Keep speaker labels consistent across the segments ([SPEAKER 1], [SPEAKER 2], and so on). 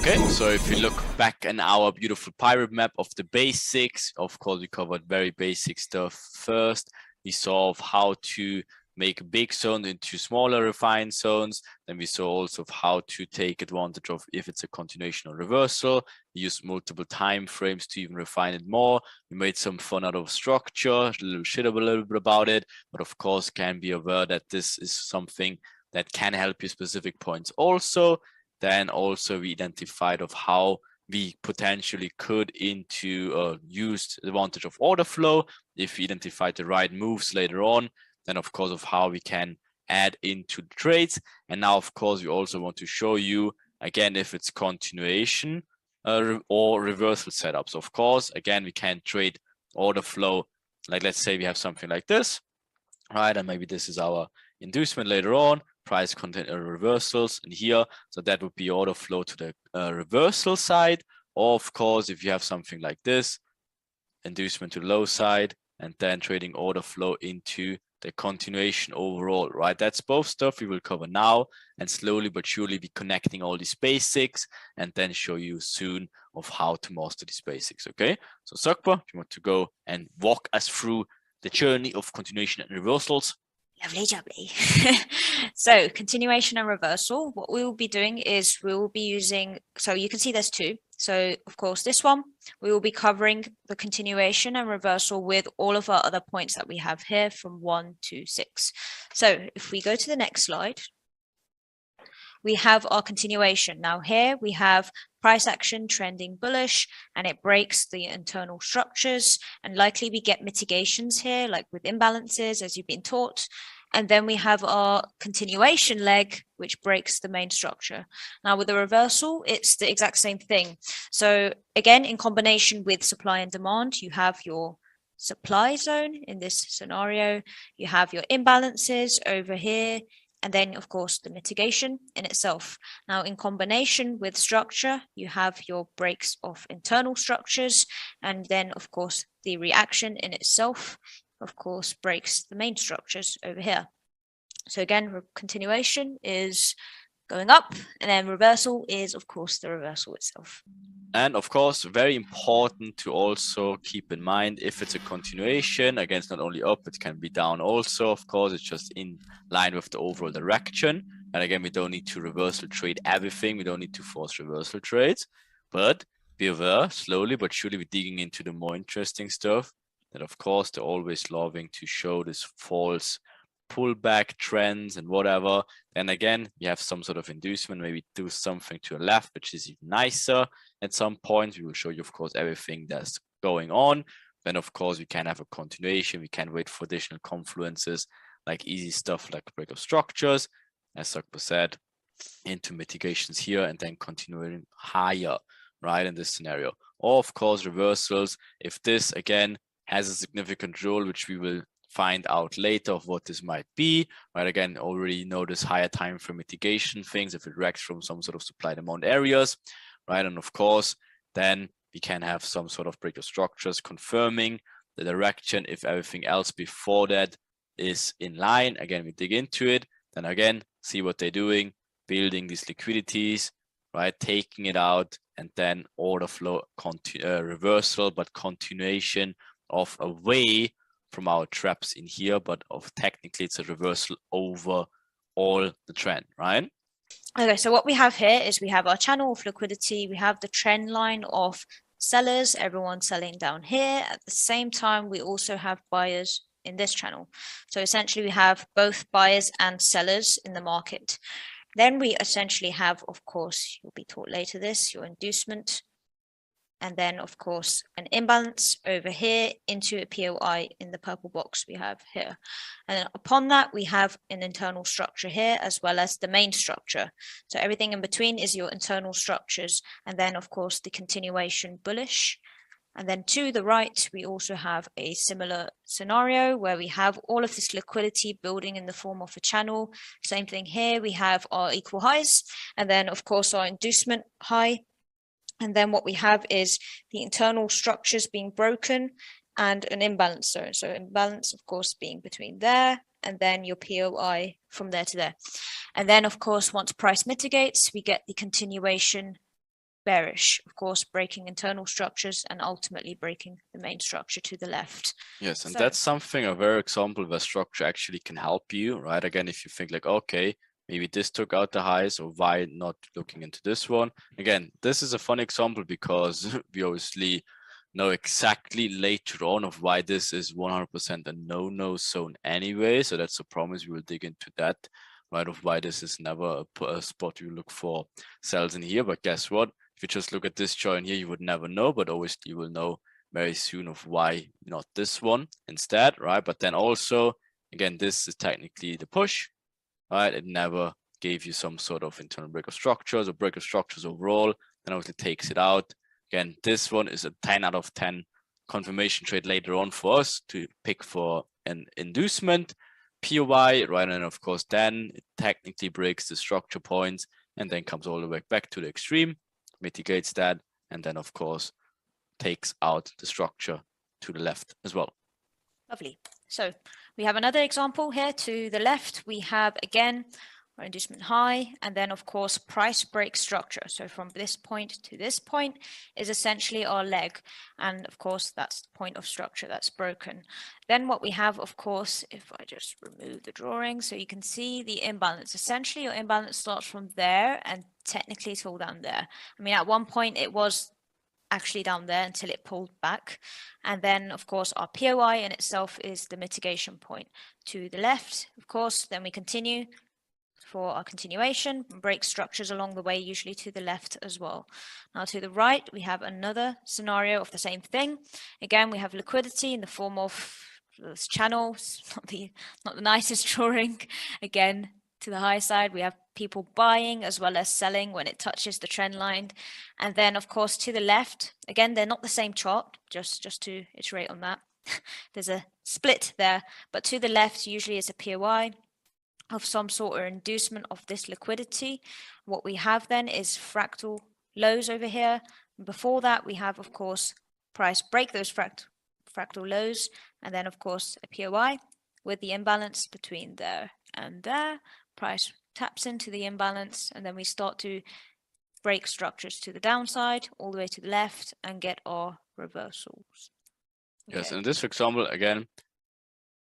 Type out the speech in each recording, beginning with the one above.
[SPEAKER 1] Okay, so if you look back in our beautiful pyramid map of the basics, of course, we covered very basic stuff first. We saw of how to make a big zone into smaller refined zones. Then we saw also of how to take advantage of if it's a continuation or reversal. We used multiple time frames to even refine it more. We made some fun out of structure, a little shit a little bit about it, but of course can be aware that this is something that can help you specific points also. Then also we identified of how we potentially could use the advantage of order flow if we identified the right moves later on. Then of course of how we can add into the trades. And now of course we also want to show you again if it's continuation or reversal setups. Of course, again, we can trade order flow. Like let's say we have something like this, right? And maybe this is our inducement later on. Price content reversals in here, so that would be order flow to the reversal side. Or of course, if you have something like this, inducement to the low side, and then trading order flow into the continuation overall, right? That's both stuff we will cover now, and slowly but surely be connecting all these basics, and then show you soon of how to master these basics. Okay, so Sakpa, if you want to go and walk us through the journey of continuation and reversals.
[SPEAKER 2] Lovely jubbly. So continuation and reversal, what we will be doing is we will be using, so you can see there's two. So of course this one, we will be covering the continuation and reversal with all of our other points that we have here from 1 to 6. So if we go to the next slide, we have our continuation. Now here we have price action trending bullish, and it breaks the internal structures, and likely we get mitigations here, like with imbalances as you've been taught. And then we have our continuation leg, which breaks the main structure. Now with the reversal, it's the exact same thing. So again, in combination with supply and demand, you have your supply zone in this scenario, you have your imbalances over here, and then of course the mitigation in itself. Now in combination with structure, you have your breaks of internal structures, and then of course the reaction in itself of course breaks the main structures over here. So again, continuation is going up, and then reversal is of course the reversal itself.
[SPEAKER 1] And of course, very important to also keep in mind, if it's a continuation, again, it's not only up, it can be down also. Of course, it's just in line with the overall direction. And again, we don't need to reversal trade everything. We don't need to force reversal trades, but be aware, slowly but surely we're digging into the more interesting stuff. That of course, they're always loving to show this false pullback trends and whatever. Then again, we have some sort of inducement, maybe do something to the left, which is even nicer. At some point, we will show you, of course, everything that's going on. Then, of course, we can have a continuation. We can wait for additional confluences, like easy stuff like break of structures, as Sakpo said, into mitigations here, and then continuing higher, right, in this scenario. Or, of course, reversals. If this, again, has a significant role, which we will find out later of what this might be, right? Again, already notice higher time for mitigation things if it reacts from some sort of supply demand areas, right? And of course, then we can have some sort of break of structures confirming the direction if everything else before that is in line. Again, we dig into it, then again, see what they're doing, building these liquidities, right? Taking it out, and then order flow reversal, but continuation of away from our traps in here, but technically it's a reversal over all the trend, right?
[SPEAKER 2] Okay, so what we have here is we have our channel of liquidity, we have the trend line of sellers, everyone selling down here. At the same time, we also have buyers in this channel. So essentially we have both buyers and sellers in the market. Then we essentially have, of course, you'll be taught later this, your inducement, and then of course an imbalance over here into a POI in the purple box we have here. And then upon that we have an internal structure here as well as the main structure. So everything in between is your internal structures, and then of course the continuation bullish. And then to the right, we also have a similar scenario where we have all of this liquidity building in the form of a channel. Same thing here, we have our equal highs, and then of course our inducement high. And then what we have is the internal structures being broken and an imbalance zone. So imbalance, of course, being between there and then your POI from there to there. And then, of course, once price mitigates, we get the continuation bearish, of course, breaking internal structures and ultimately breaking the main structure to the left.
[SPEAKER 1] Yes, and
[SPEAKER 2] So-
[SPEAKER 1] that's something, a very example where structure actually can help you, right? Again, if you think like, okay, maybe this took out the highs, or why not looking into this one? Again, this is a fun example because we obviously know exactly later on of why this is 100% a no-no zone anyway. So that's a promise. We will dig into that, right? Of why this is never a spot you look for sells in here. But guess what? If you just look at this chart here, you would never know, but obviously you will know very soon of why not this one instead, right? But then also, again, this is technically the push, right? It never gave you some sort of internal break of structures or break of structures overall, then obviously takes it out. Again, this one is a 10 out of 10 confirmation trade later on for us to pick for an inducement, POI, right? And of course, then it technically breaks the structure points and then comes all the way back to the extreme, mitigates that, and then of course takes out the structure to the left as well.
[SPEAKER 2] Lovely. So we have another example here to the left. We have again our inducement high, and then of course price break structure. So from this point to this point is essentially our leg, and of course that's the point of structure that's broken. Then what we have, of course, if I just remove the drawing, so you can see the imbalance. Essentially your imbalance starts from there and technically it's all down there. I mean, at one point it was actually down there until it pulled back. And then, of course, our POI in itself is the mitigation point to the left, of course. Then we continue for our continuation, break structures along the way, usually to the left as well. Now to the right, we have another scenario of the same thing. Again, we have liquidity in the form of this channel. It's not the nicest drawing. Again, to the high side, we have people buying as well as selling when it touches the trend line. And then, of course, to the left, again, they're not the same chart, just to iterate on that. There's a split there, but to the left usually is a POI of some sort or inducement of this liquidity. What we have then is fractal lows over here. Before that, we have, of course, price break those fractal lows, and then, of course, a POI with the imbalance between there and there. Price taps into the imbalance, and then we start to break structures to the downside all the way to the left and get our reversals.
[SPEAKER 1] Okay. Yes,
[SPEAKER 2] Okay.
[SPEAKER 1] and this example, again,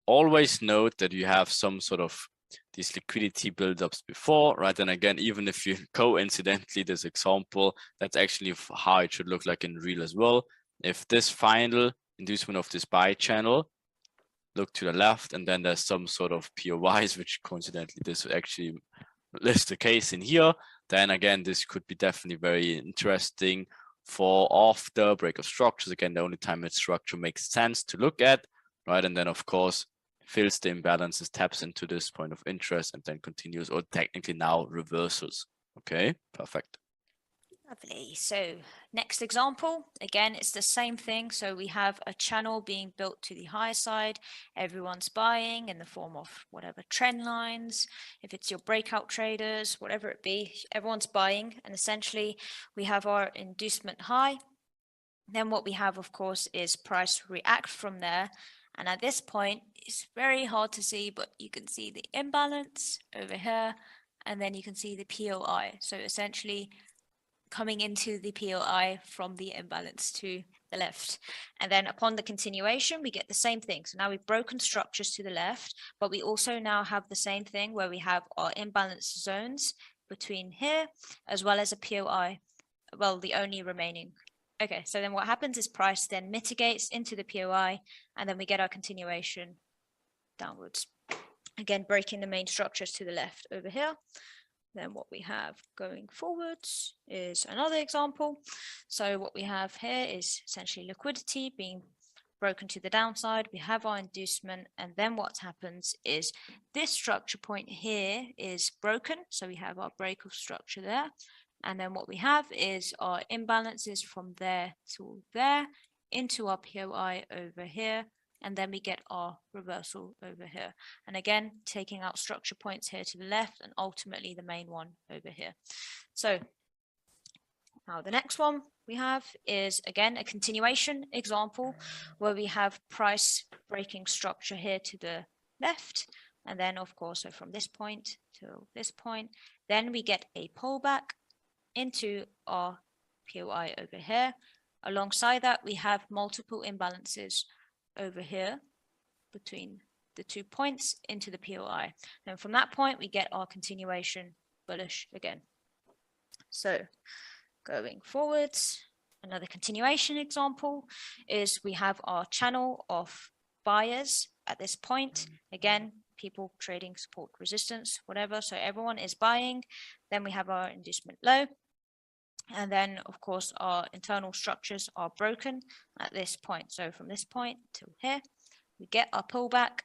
[SPEAKER 1] always note that you have some sort of these liquidity buildups before, right? And again, even if you coincidentally, this example, that's actually how it should look like in real as well. If this final inducement of this buy channel, look to the left, and then there's some sort of POIs, which coincidentally this actually is the case in here, then again, this could be definitely very interesting for after break of structures. Again, the only time that structure makes sense to look at, right? And then of course, fills the imbalances, taps into this point of interest, and then continues, or technically now reversals. Okay, perfect.
[SPEAKER 2] Lovely. So next example, again, it's the same thing. So we have a channel being built to the high side. Everyone's buying in the form of whatever trend lines. If it's your breakout traders, whatever it be, everyone's buying. And essentially we have our inducement high. Then what we have, of course, is price react from there. And at this point, it's very hard to see, but you can see the imbalance over here, and then you can see the POI. So essentially coming into the POI from the imbalance to the left. And then upon the continuation, we get the same thing. So now we've broken structures to the left, but we also now have the same thing where we have our imbalance zones between here, as well as a POI, well, the only remaining. Okay, so then what happens is price then mitigates into the POI, and then we get our continuation downwards. Again, breaking the main structures to the left over here. Then what we have going forwards is another example. So what we have here is essentially liquidity being broken to the downside. We have our inducement, and then what happens is this structure point here is broken. So we have our break of structure there. And then what we have is our imbalances from there to there into our POI over here. And then we get our reversal over here. And again, taking out structure points here to the left and ultimately the main one over here. So now the next one we have is again a continuation example where we have price breaking structure here to the left. And then of course, so from this point to this point, then we get a pullback into our POI over here. Alongside that, we have multiple imbalances over here between the 2 points into the POI. And from that point, we get our continuation bullish again. So going forwards, another continuation example is we have our channel of buyers at this point. Again, people trading support, resistance, whatever. So everyone is buying. Then we have our inducement low. And then, of course, our internal structures are broken at this point. So from this point to here, we get our pullback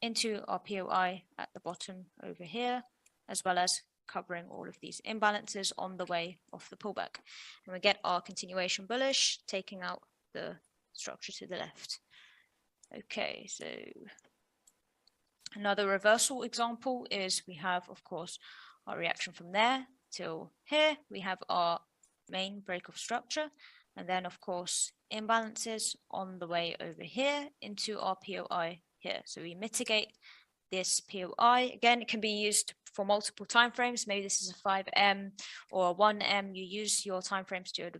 [SPEAKER 2] into our POI at the bottom over here, as well as covering all of these imbalances on the way off the pullback. And we get our continuation bullish, taking out the structure to the left. Okay, so another reversal example is we have, of course, our reaction from there till here. We have our main break of structure, and then, of course, imbalances on the way over here into our POI here. So we mitigate this POI. Again, it can be used for multiple time frames. Maybe this is a 5M or a 1M. You use your time frames to your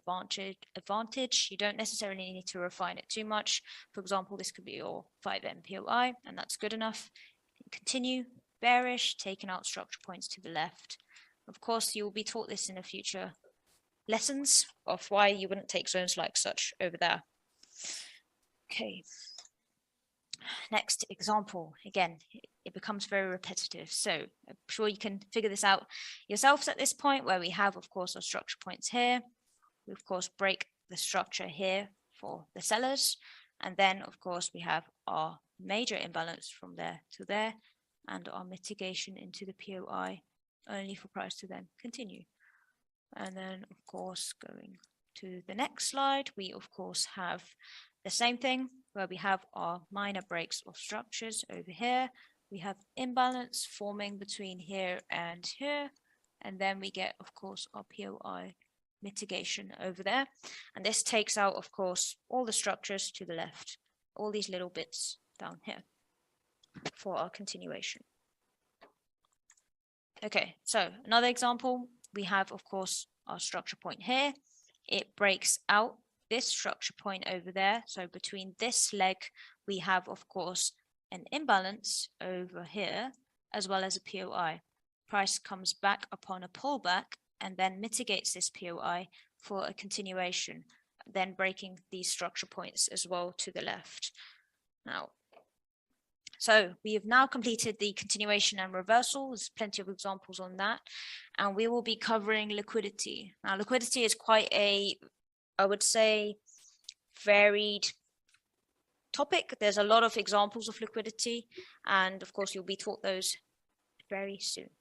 [SPEAKER 2] advantage. You don't necessarily need to refine it too much. For example, this could be your 5M POI, and that's good enough. Continue bearish, taking out structure points to the left. Of course, you will be taught this in the future lessons of why you wouldn't take zones like such over there. Okay. Next example, again, it becomes very repetitive. So I'm sure you can figure this out yourselves at this point, where we have, of course, our structure points here. We, of course, break the structure here for the sellers. And then, of course, we have our major imbalance from there to there, and our mitigation into the POI only for price to then continue. And then, of course, going to the next slide, we, of course, have the same thing where we have our minor breaks of structures over here. We have imbalance forming between here and here. And then we get, of course, our POI mitigation over there. And this takes out, of course, all the structures to the left, all these little bits down here for our continuation. Okay, so another example, we have, of course, our structure point here. It breaks out this structure point over there. So between this leg, we have, of course, an imbalance over here, as well as a POI. Price comes back upon a pullback and then mitigates this POI for a continuation, then breaking these structure points as well to the left. Now, so we have now completed the continuation and reversal. There's plenty of examples on that. And we will be covering liquidity. Now, liquidity is quite a, I would say, varied topic. There's a lot of examples of liquidity. And of course, you'll be taught those very soon.